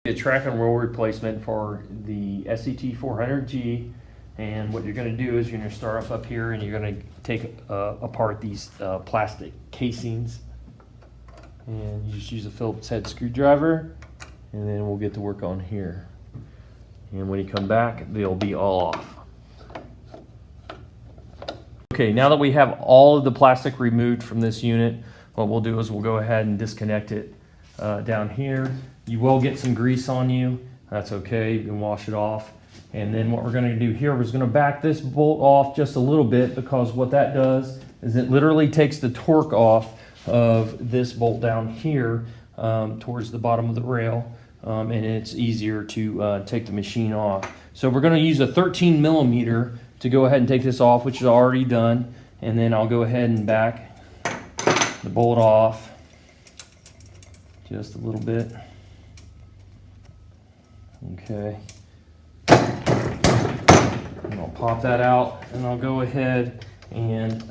A track and roll replacement for the SCT400g, and what you're going to do is you're going to start up here and you're going to take apart these plastic casings, and you just use a Phillips head screwdriver, and then we'll get to work on here, and when you come back they'll be all off. Okay, now that we have all of the plastic removed from this unit, what we'll do is we'll go ahead and disconnect it down here. You will get some grease on you. That's okay, you can wash it off. And then what we're going to do here is going to back this bolt off just a little bit, because what that does is it literally takes the torque off of this bolt down here towards the bottom of the rail, and it's easier to take the machine off. So we're going to use a 13 millimeter to go ahead and take this off, which is already done. And then I'll go ahead and back the bolt off just a little bit. Okay, and I'll pop that out, and I'll go ahead and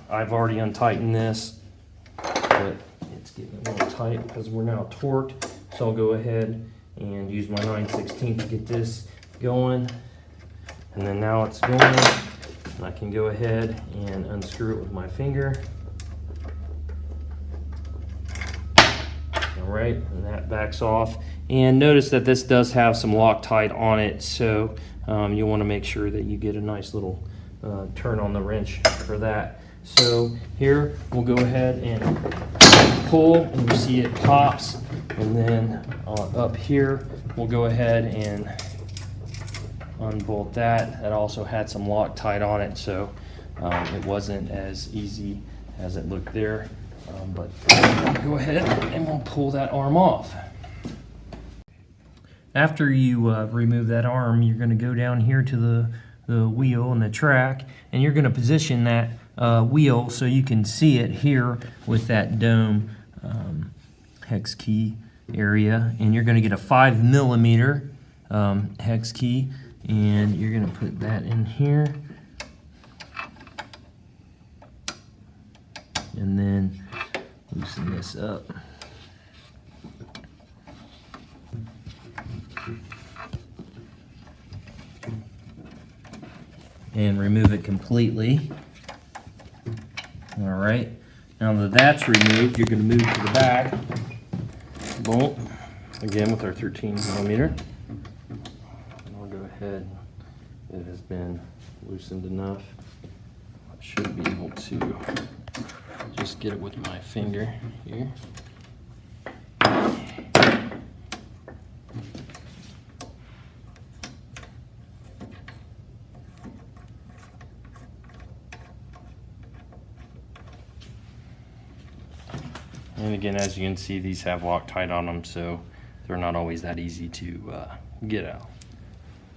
I've already untightened this, but it's getting a little tight because we're now torqued. So I'll go ahead and use my 9/16 to get this going, and then now it's going, and I can go ahead and unscrew it with my finger. All right, and that backs off. And notice that this does have some Loctite on it, so you want to make sure that you get a nice little turn on the wrench for that. So here we'll go ahead and pull, and you see it pops, and then up here we'll go ahead and unbolt that. That also had some Loctite on it, so it wasn't as easy as it looked there, but we'll go ahead and we'll pull that arm off. After you remove that arm, you're going to go down here to the wheel and the track, and you're going to position that wheel so you can see it here with that dome hex key area. And you're going to get a 5 millimeter hex key, and you're going to put that in here, and then loosen this up. And remove it completely. All right, now that that's removed, you're going to move to the back bolt, again with our 13 millimeter. I'll go ahead, it has been loosened enough. I should be able to just get it with my finger here. And again, as you can see, these have Loctite on them, so they're not always that easy to get out.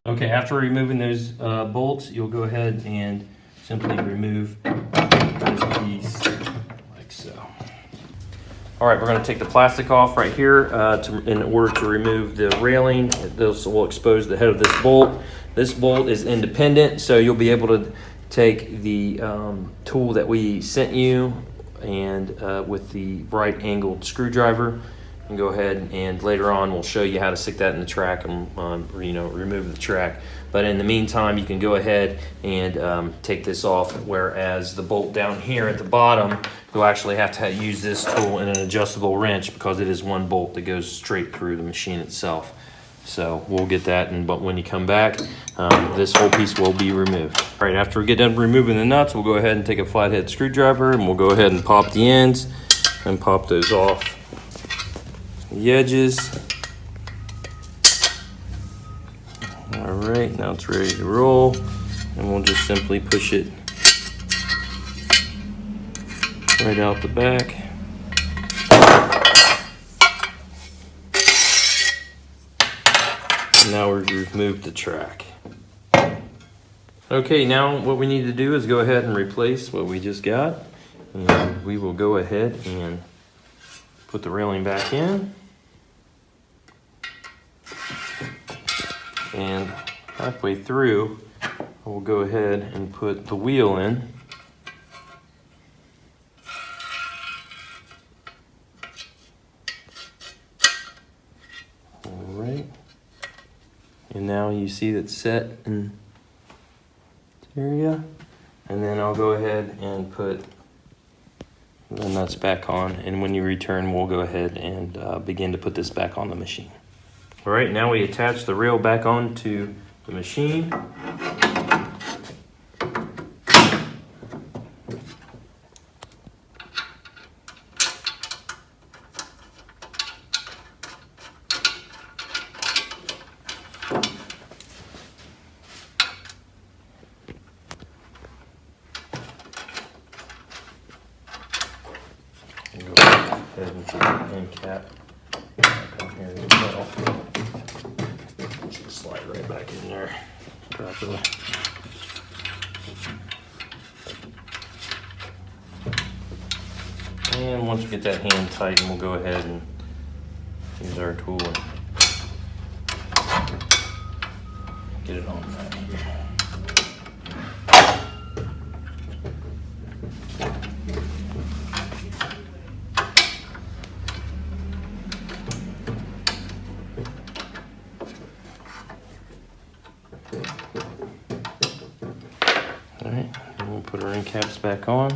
Okay, after removing those bolts, you'll go ahead and simply remove this piece like so. All right, we're going to take the plastic off right here in order to remove the railing. This will expose the head of this bolt. This bolt is independent, so you'll be able to take the tool that we sent you, and with the right angled screwdriver, and go ahead, and later on we'll show you how to stick that in the track and remove the track. But in the meantime, you can go ahead and take this off, whereas the bolt down here at the bottom, you'll actually have to use this tool in an adjustable wrench, because it is one bolt that goes straight through the machine itself. So we'll get that, but when you come back, this whole piece will be removed. All right, after we get done removing the nuts, we'll go ahead and take a flathead screwdriver, and we'll go ahead and pop the ends and pop those off the edges. All right, now it's ready to roll, and we'll just simply push it right out the back. Now we've removed the track. Okay, now what we need to do is go ahead and replace what we just got. And we will go ahead and put the railing back in. And halfway through, we'll go ahead and put the wheel in. All right. now you see it's set in this area. And then I'll go ahead and put the nuts back on, and when you return, we'll go ahead and begin to put this back on the machine. All right, now we attach the rail back onto the machine. And go ahead and put the end cap back on here as well. Just slide right back in there properly. And once we get that hand tightened, we'll go ahead and use our tool and get it on back here. Alright, and we'll put our end caps back on.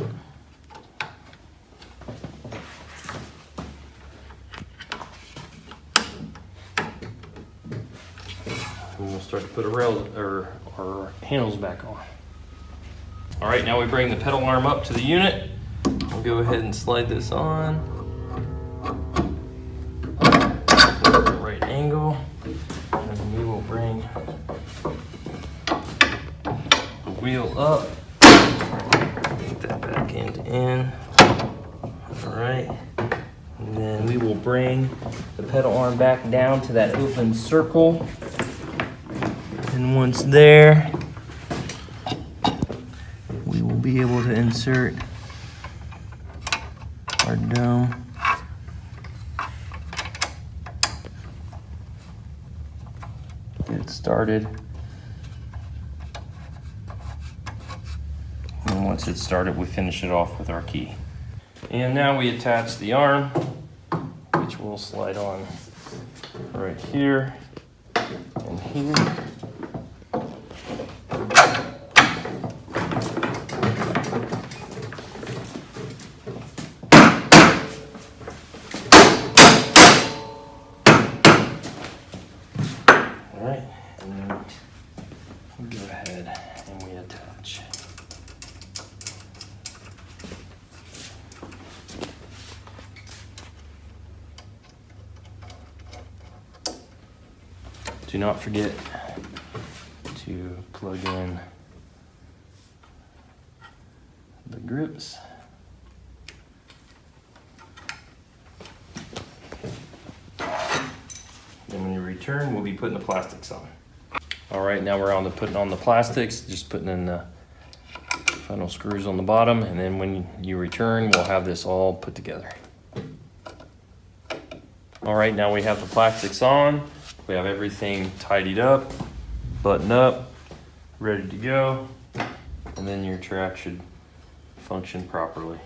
And we'll start to put our handles back on. Alright, now we bring the pedal arm up to the unit. We'll go ahead and slide this on. The right angle. And we will bring wheel up, get that back end in. All right, and then we will bring the pedal arm back down to that open circle, and once there, we will be able to insert our dome. Get it started. And once it's started, we finish it off with our key. And now we attach the arm, which will slide on right here and here. All right, and then we go ahead and we attach. Do not forget to plug in the grips. Then when you return, we'll be putting the plastics on. All right, now we're on to putting on the plastics, just putting in the final screws on the bottom, and then when you return, we'll have this all put together. All right, now we have the plastics on. We have everything tidied up, buttoned up, ready to go, and then your track should function properly.